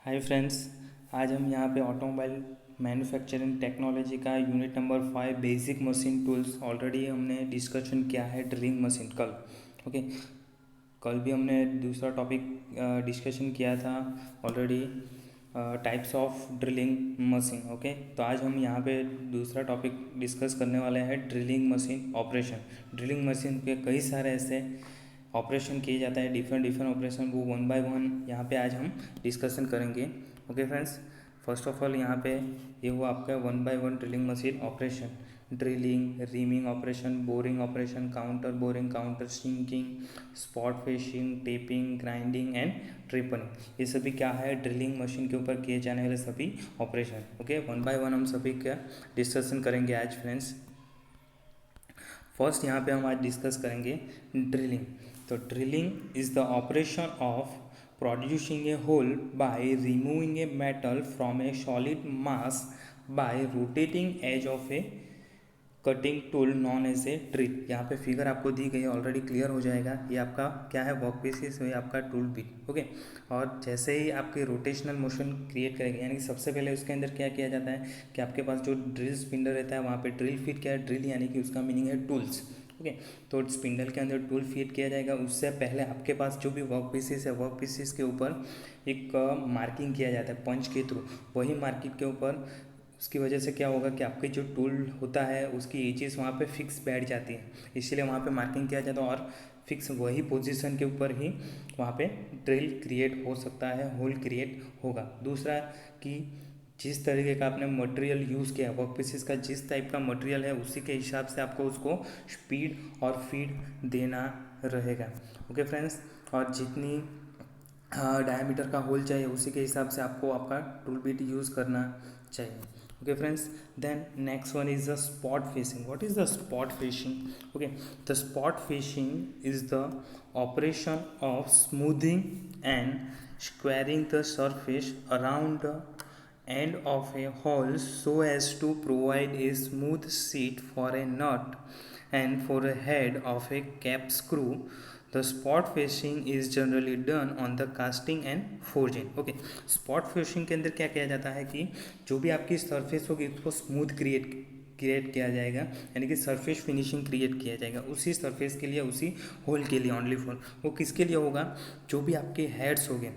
Hi friends. आज हम यहाँ पे ऑटोमोबाइल मैन्युफैक्चरिंग टेक्नोलॉजी का unit number 5 basic machine tools already हमने डिस्कशन किया है ड्रिलिंग मशीन कल। ओके, कल भी हमने दूसरा टॉपिक डिस्कशन किया था already, types of drilling machine. Okay, तो आज हम यहाँ पे दूसरा टॉपिक डिस्कस करने वाले हैं drilling machine operation. Drilling machine के कई सारे ऐसे ऑपरेशन किए जाता है, डिफरेंट डिफरेंट ऑपरेशन, वो वन बाय वन यहाँ पे आज हम डिस्कशन करेंगे। Okay friends, first of all यहाँ पे ये हुआ आपका one by one drilling machine operation. Drilling, reaming operation, boring operation, counter boring, counter sinking, spot facing, tapping, grinding and trepanning, ये सभी क्या है ड्रिलिंग मशीन के ऊपर किए जाने वाले सभी operation. Okay, one by one हम सभी का डिस्कशन करेंगे आज फ्रेंड्स। फर्स्ट यहाँ पे हम आज डिस्कस करेंगे ड्रिलिंग। तो drilling is the operation of producing a hole by removing a metal from a solid mass by rotating edge of a cutting tool known as a drill. यहाँ पे figure आपको दी गई है, ऑलरेडी क्लियर हो जाएगा। ये आपका क्या है, वर्क पीसेस, ये आपका टूल बिट। ओके, और जैसे ही आपके रोटेशनल मोशन क्रिएट करेंगे, यानी कि सबसे पहले उसके अंदर क्या किया जाता है कि आपके पास जो ड्रिल स्पिंडल रहता है वहाँ पे ड्रिल फिट किया है। ड्रिल यानी कि उसका मीनिंग है टूल्स। ओके, तो स्पिंडल के अंदर टूल फिट किया जाएगा। उससे पहले आपके पास जो भी वर्क पीसेस है, वर्क पीसेस के ऊपर एक मार्किंग किया जाता है पंच के थ्रू। वही मार्किंग के ऊपर उसकी वजह से क्या होगा कि आपके जो टूल होता है उसकी एजेस वहाँ पे फिक्स बैठ जाती है, इसलिए वहाँ पे मार्किंग किया जाता है और फिक्स वही पोजीशन के ऊपर ही वहाँ पे ड्रिल क्रिएट हो सकता है, होल क्रिएट होगा। दूसरा कि जिस तरीके का आपने मटेरियल यूज़ किया, वर्क पीसेस का जिस टाइप का मटेरियल है उसी के हिसाब से आपको उसको स्पीड और फीड देना रहेगा। ओके फ्रेंड्स, और जितनी डायमीटर का होल चाहिए उसी के हिसाब से आपको आपका टूल बिट यूज़ करना चाहिए। Okay friends, then next one is the spot fishing. What is the spot fishing? Okay, the spot fishing is the operation of smoothing and squaring the surface around the end of a hole so as to provide a smooth seat for a nut and for a head of a cap screw. The spot fishing is generally done on the casting and forging. Okay, spot fishing के अंदर क्या किया जाता है कि जो भी आपकी सरफेस होगी उसको स्मूथ क्रिएट किया जाएगा, यानी कि सरफेस फिनिशिंग क्रिएट किया जाएगा उसी सरफेस के लिए, उसी होल के लिए, ओनली फॉर वो किसके लिए होगा, जो भी आपके हेड्स हो गए।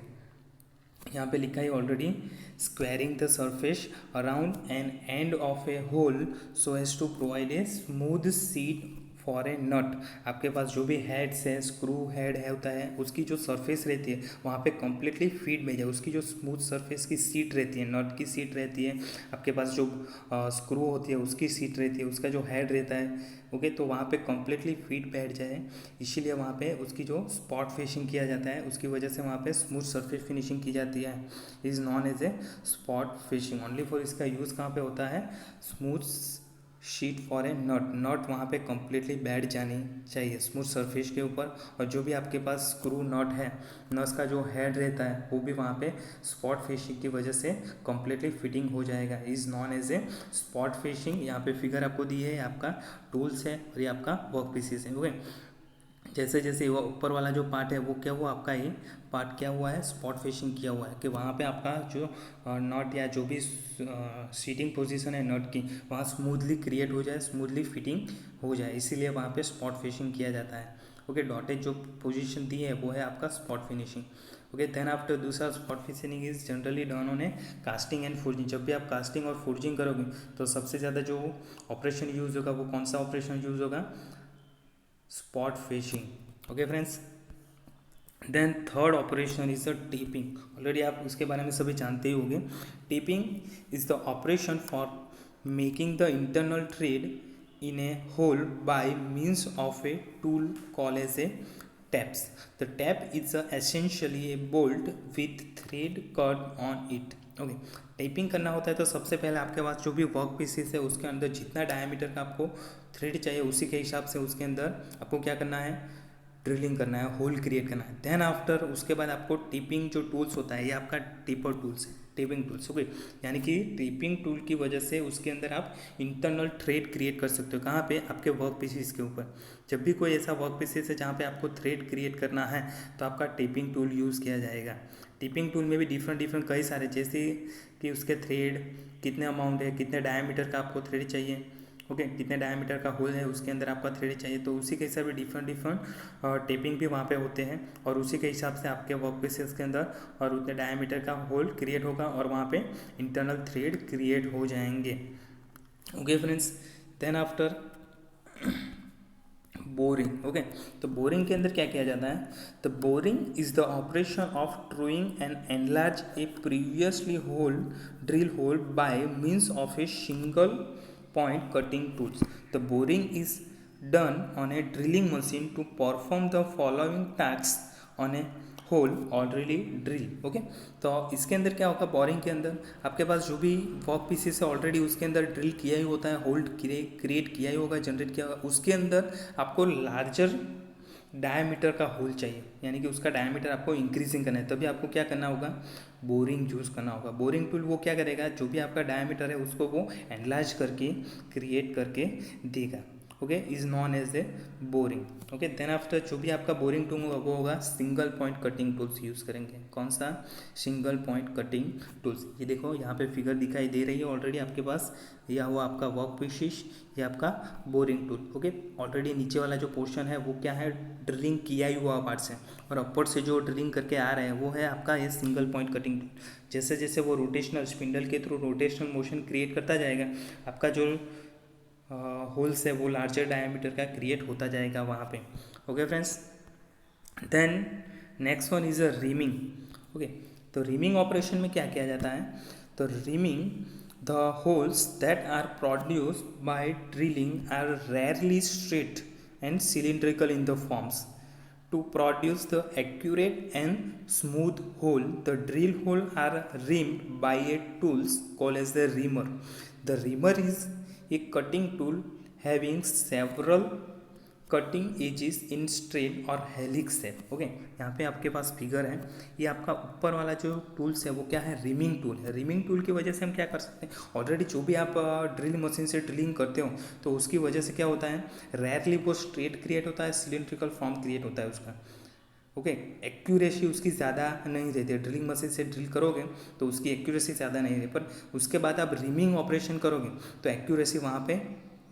यहाँ पे लिखा है already, squaring the surface around an end of a hole so as to provide a smooth seat for a nut. आपके पास जो भी हेड्स है, स्क्रू हेड है होता है, उसकी जो सरफेस रहती है वहाँ पे कम्प्लीटली फिट में जाए। उसकी जो स्मूथ सरफेस की सीट रहती है, नट की सीट रहती है, आपके पास जो स्क्रू होती है उसकी सीट रहती है, उसका जो हेड रहता है, ओके, तो वहाँ पे कम्प्लीटली फिट बैठ जाए, इसीलिए वहाँ पे उसकी जो स्पॉट फिशिंग किया जाता है उसकी वजह से वहाँ पे स्मूथ सरफेस फिनिशिंग की जाती है। Is known as a spot fishing only for. इसका यूज़ कहाँ पे होता है, smooth seat for a nut. Nut वहाँ पे कम्प्लीटली बैठ जानी चाहिए स्मूथ सरफेस के ऊपर, और जो भी आपके पास स्क्रू नट है, नट्स का जो हेड रहता है वो भी वहाँ पे स्पॉट फिशिंग की वजह से कम्प्लीटली फिटिंग हो जाएगा। Is known as a spot fishing. यहाँ पे फिगर आपको दी है, आपका टूल्स है और ये आपका वर्क पीसेस है। ओके, जैसे जैसे वो ऊपर वाला जो पार्ट है वो क्या हुआ, आपका ये पार्ट क्या हुआ है, स्पॉट फिशिंग किया हुआ है कि वहाँ पे आपका जो नट या जो भी सीटिंग पोजीशन है नट की वहाँ स्मूथली क्रिएट हो जाए, स्मूथली फिटिंग हो जाए, इसीलिए वहाँ पे स्पॉट फिशिंग किया जाता है। ओके, डॉटेड जो पोजीशन दी है वो है आपका spot finishing. Okay, then after दूसरा spot finishing is generally done on a casting and forging. जब भी आप कास्टिंग और फोर्जिंग करोगे तो सबसे ज़्यादा जो ऑपरेशन यूज़ होगा वो कौन सा ऑपरेशन यूज़ होगा, spot fishing. Okay friends, then third operation is the tapping. Already आप उसके बारे में सभी जानते ही होंगे। Tapping is the operation for making the internal thread in a hole by means of a tool called as a taps. The tap is essentially a bolt with thread cut on it. Okay, tapping करना होता है तो सबसे पहले आपके पास जो भी वर्क पीसेस है उसके अंदर जितना डायमीटर का आपको थ्रेड चाहिए उसी के हिसाब से उसके अंदर आपको क्या करना है, ड्रिलिंग करना है, होल क्रिएट करना है। देन आफ्टर उसके बाद आपको टिपिंग जो टूल्स होता है, ये आपका टिपर टूल्स है, टिपिंग टूल्स। ओके, यानी कि टिपिंग टूल की वजह से उसके अंदर आप इंटरनल थ्रेड क्रिएट कर सकते हो। कहाँ पे, आपके वर्क पीसेस के ऊपर। जब भी कोई ऐसा वर्क पीसेस है जहाँ पे आपको थ्रेड क्रिएट करना है तो आपका टिपिंग टूल यूज़ किया जाएगा। टिपिंग टूल में भी डिफरेंट कई सारे, जैसे कि उसके थ्रेड कितने अमाउंट है, कितने डायमीटर का आपको थ्रेड चाहिए, ओके, कितने डायमीटर का होल है उसके अंदर आपका थ्रेड चाहिए, तो उसी के हिसाब से डिफरेंट टेपिंग भी वहाँ पे होते हैं और उसी के हिसाब से आपके वर्क पीसेस के अंदर और उतने डायमीटर का होल क्रिएट होगा और वहाँ पे इंटरनल थ्रेड क्रिएट हो जाएंगे। Okay friends, then after boring. Okay, तो बोरिंग के अंदर क्या किया जाता है, तो boring is the operation of truing and enlarge a previously hole drill hole by means of a single point cutting tools. The boring is done on a drilling machine to perform the following tasks on a hole already drill. Okay, तो इसके अंदर क्या होगा, boring के अंदर आपके पास जो भी वर्क पीसेस है ऑलरेडी उसके अंदर ड्रिल किया ही होता है, होल्ड क्रिएट किया ही होगा, जनरेट किया होगा, उसके अंदर आपको लार्जर डायमीटर का होल चाहिए, यानी कि उसका डायमीटर आपको इंक्रीजिंग करना है, तभी आपको क्या करना होगा, बोरिंग यूज़ करना होगा। बोरिंग टूल वो क्या करेगा, जो भी आपका डायमीटर है उसको वो एनलार्ज करके क्रिएट करके देगा। Okay, is known as a boring. Okay, then after जो भी आपका बोरिंग टूल होगा वो होगा single point cutting tools use करेंगे। कौन सा, सिंगल पॉइंट कटिंग टूल्स। ये देखो यहाँ पे फिगर दिखाई दे रही है ऑलरेडी आपके पास, यह हुआ आपका वर्क पीसेस, ये आपका बोरिंग टूल। ओके, ऑलरेडी नीचे वाला जो पोर्शन है वो क्या है, ड्रिलिंग किया ही हुआ पार्ट से, और अपर से जो ड्रिलिंग करके आ रहा है वो है आपका ये सिंगल पॉइंट कटिंग टूल। जैसे जैसे वो रोटेशनल स्पिंडल के थ्रू रोटेशनल मोशन क्रिएट करता जाएगा, आपका जो होल्स है वो लार्जर डायमीटर का क्रिएट होता जाएगा वहाँ पे। Okay friends, then next one is a reaming. Okay, तो रीमिंग ऑपरेशन में क्या किया जाता है, तो reaming the holes that are produced by drilling are rarely straight and cylindrical in the forms. To produce the accurate and smooth hole, the drill hole are rimmed by a tool called as the reamer. The reamer is a cutting tool having several cutting edges in straight और helix है। Okay, यहाँ पे आपके पास figure है, ये आपका ऊपर वाला जो टूल्स है वो क्या है, रिमिंग टूल है। रिमिंग टूल की वजह से हम क्या कर सकते हैं, ऑलरेडी जो भी आप ड्रिल मशीन से ड्रिलिंग करते हो तो उसकी वजह से क्या होता है, रेयरली वो स्ट्रेट क्रिएट होता है, सिलिंड्रिकल फॉर्म क्रिएट होता है उसका। ओके, एक्यूरेसी उसकी ज़्यादा नहीं रहती है, ड्रिलिंग मशीन से ड्रिल करोगे तो उसकी एक्यूरेसी ज़्यादा नहीं रहती, पर उसके बाद आप रिमिंग ऑपरेशन करोगे तो एक्यूरेसी वहाँ पे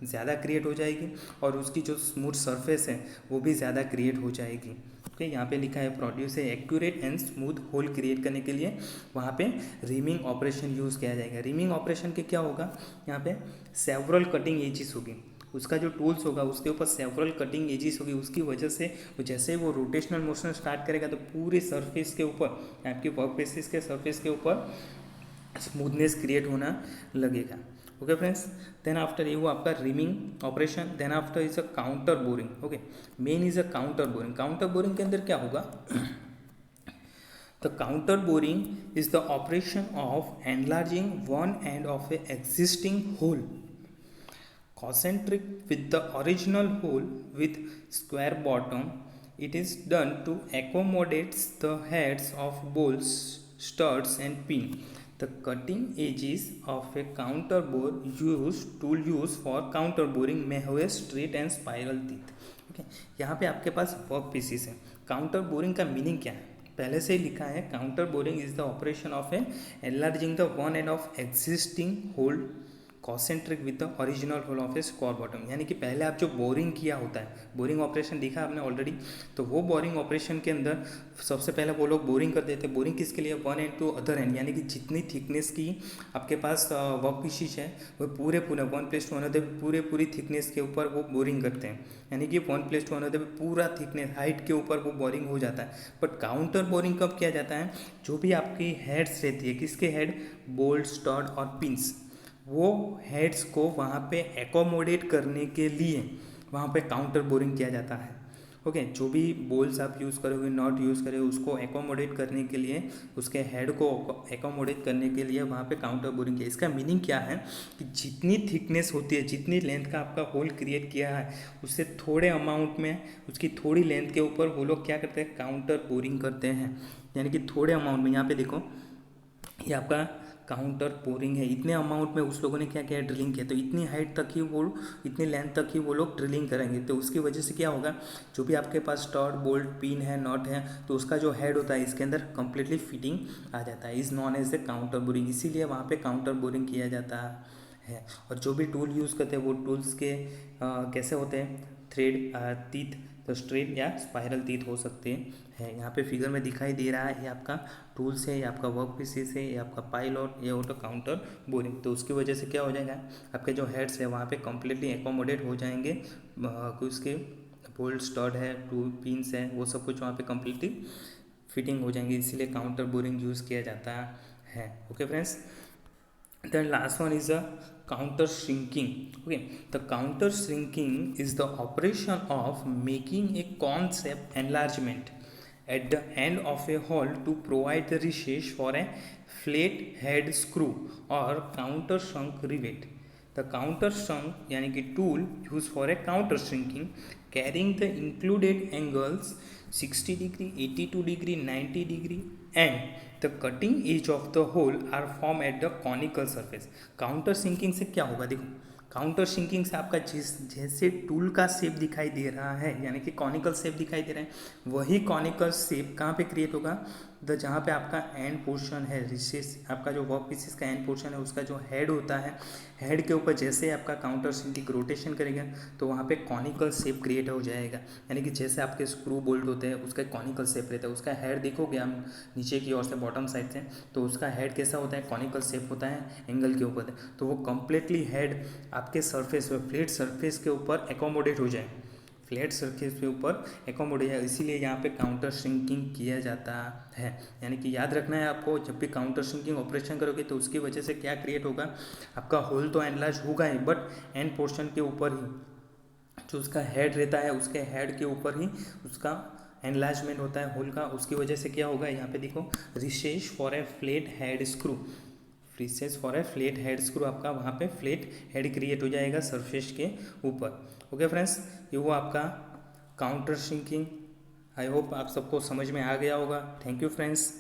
ज़्यादा क्रिएट हो जाएगी और उसकी जो स्मूथ सरफेस है वो भी ज़्यादा क्रिएट हो जाएगी। ओके, यहाँ पे लिखा है प्रोड्यूस है accurate and smooth hole create करने के लिए वहाँ पे रिमिंग ऑपरेशन यूज़ किया जाएगा। रिमिंग ऑपरेशन के क्या होगा, यहाँ पे सेवरल कटिंग एजेस होगी, उसका जो टूल्स होगा उसके ऊपर सेवरल कटिंग एजेस होगी, उसकी वजह से जैसे वो रोटेशनल मोशन स्टार्ट करेगा तो पूरे सरफेस के ऊपर, आपकी वर्क पीसेस के सरफेस के ऊपर स्मूथनेस क्रिएट होना लगेगा। ओके फ्रेंड्स, देन आफ्टर ये हुआ आपका reaming operation. Then after is a counter boring. Okay, main is a counter boring. Counter boring के अंदर क्या होगा, the counter boring is the operation of enlarging one end of a existing hole concentric with the original hole with square bottom. It is done to accommodate the heads of bolts, studs and pin. The cutting edges of a counter bore tool used for counter boring may have a straight and spiral teeth. Okay, यहाँ पे आपके पास work pieces है। Counter boring का meaning क्या है, पहले से ही लिखा है, counter boring is the operation of a enlarging the one end of existing hole concentric with the original hole of a square bottom. यानी कि पहले आप जो बोरिंग किया होता है, बोरिंग ऑपरेशन देखा आपने ऑलरेडी, तो वो बोरिंग ऑपरेशन के अंदर सबसे पहले वो लोग बोरिंग करते थे। बोरिंग किसके लिए, one end to other end, यानी कि जितनी थिकनेस की आपके पास वर्क पीसेस है वो पूरे वन प्लेस टू अनदर पूरी थिकनेस के ऊपर वो बोरिंग करते हैं, यानी कि वन प्लेस टू अनदर पूरा थिकनेस हाइट के ऊपर वो बोरिंग हो जाता है। बट काउंटर बोरिंग कब किया जाता है, जो भी आपकी हेड्स रहती है, किसके हेड, बोल्ट, स्टड और पिंस, वो हेड्स को वहाँ पे एकोमोडेट करने के लिए वहाँ पे काउंटर बोरिंग किया जाता है। ओके, जो भी बोल्स आप यूज़ करोगे, नॉट यूज़ करोगे, उसको एकोमोडेट करने के लिए, उसके हेड को एकोमोडेट करने के लिए वहाँ पे काउंटर बोरिंग किया। इसका मीनिंग क्या है कि जितनी थिकनेस होती है, जितनी लेंथ का आपका होल क्रिएट किया है, उससे थोड़े अमाउंट में, उसकी थोड़ी लेंथ के ऊपर वो लोग क्या करते हैं, काउंटर बोरिंग करते हैं। यानी कि थोड़े अमाउंट में, यहाँ पे देखो ये आपका काउंटर बोरिंग है, इतने अमाउंट में उस लोगों ने क्या किया, ड्रिलिंग किया, तो इतनी हाइट तक ही वो, इतनी लेंथ तक ही वो लोग ड्रिलिंग करेंगे। तो उसकी वजह से क्या होगा, जो भी आपके पास स्टड बोल्ट पिन है नॉट है, तो उसका जो हेड होता है इसके अंदर कंप्लीटली फिटिंग आ जाता है, is known as a counter boring, इसीलिए वहाँ पे काउंटर बोरिंग किया जाता है। और जो भी टूल यूज़ करते हैं वो टूल्स के कैसे होते हैं, थ्रेड टीथ, तो स्ट्रेट या स्पाइरल टीथ हो सकते हैं। यहाँ पे फिगर में दिखाई दे रहा है, ये आपका टूल्स है, ये आपका वर्क पीसेस है, ये आपका पाइलट, ये ऑटो काउंटर बोरिंग। तो उसकी वजह से क्या हो जाएगा, आपके जो हेड्स है वहाँ पे कम्प्लीटली एकोमोडेट हो जाएंगे, उसके बोल्ट स्टड है, टू पिन्स है, वो सब कुछ वहाँ पे कम्प्लीटली फिटिंग हो जाएंगे, इसीलिए काउंटर बोरिंग यूज़ किया जाता है। Okay friends, then last one is a counter shrinking. Okay, the counter shrinking is the operation of making a concept enlargement at the end of a hole to provide the recess for a flat head screw or counter shrunk rivet. The counter shrunk यानी कि tool used for a counter shrinking carrying the included angles 60 degree, 82 degree, 90 degree and the cutting edge of the hole are formed at the conical surface. Counter sinking से क्या होगा, देखो counter sinking से आपका जैसे tool का shape दिखाई दे रहा है, यानी कि कॉनिकल शेप दिखाई दे रहा है, वही कॉनिकल शेप कहाँ पे क्रिएट होगा, जहाँ पे आपका एंड पोर्शन है, रिसेस आपका जो वर्क पीसेस का एंड पोर्शन है, उसका जो हेड होता है, हेड के ऊपर जैसे आपका काउंटर सिंकिंग रोटेशन करेगा तो वहाँ पे कॉनिकल शेप क्रिएट हो जाएगा। यानी कि जैसे आपके स्क्रू बोल्ट होते हैं उसका कॉनिकल शेप रहता है, उसका हेड देखोगे हम नीचे की ओर से बॉटम साइड से, तो उसका हेड कैसा होता है, कॉनिकल शेप होता है, एंगल के ऊपर, तो वो कम्प्लीटली हेड आपके सरफेस पे, फ्लैट सरफेस के ऊपर एकोमोडेट हो जाए, फ्लैट सरफेस के ऊपर एकोमोडेट है, इसीलिए यहाँ पे काउंटर श्रिंकिंग किया जाता है। यानी कि याद रखना है आपको, जब भी काउंटर श्रिंकिंग ऑपरेशन करोगे तो उसकी वजह से क्या क्रिएट होगा, आपका होल तो एनलार्ज होगा ही, बट एंड पोर्शन के ऊपर ही जो उसका हेड रहता है, उसके हेड के ऊपर ही उसका एनलार्जमेंट होता है होल का। उसकी वजह से क्या होगा, यहाँ पे देखो, recess for a flat head screw, recess for a flat head screw, आपका वहाँ पे फ्लैट हेड क्रिएट हो जाएगा सरफेस के ऊपर। ओके फ्रेंड्स, ये वो आपका काउंटर श्रिंकिंग। आई होप आप सबको समझ में आ गया होगा। Thank you friends.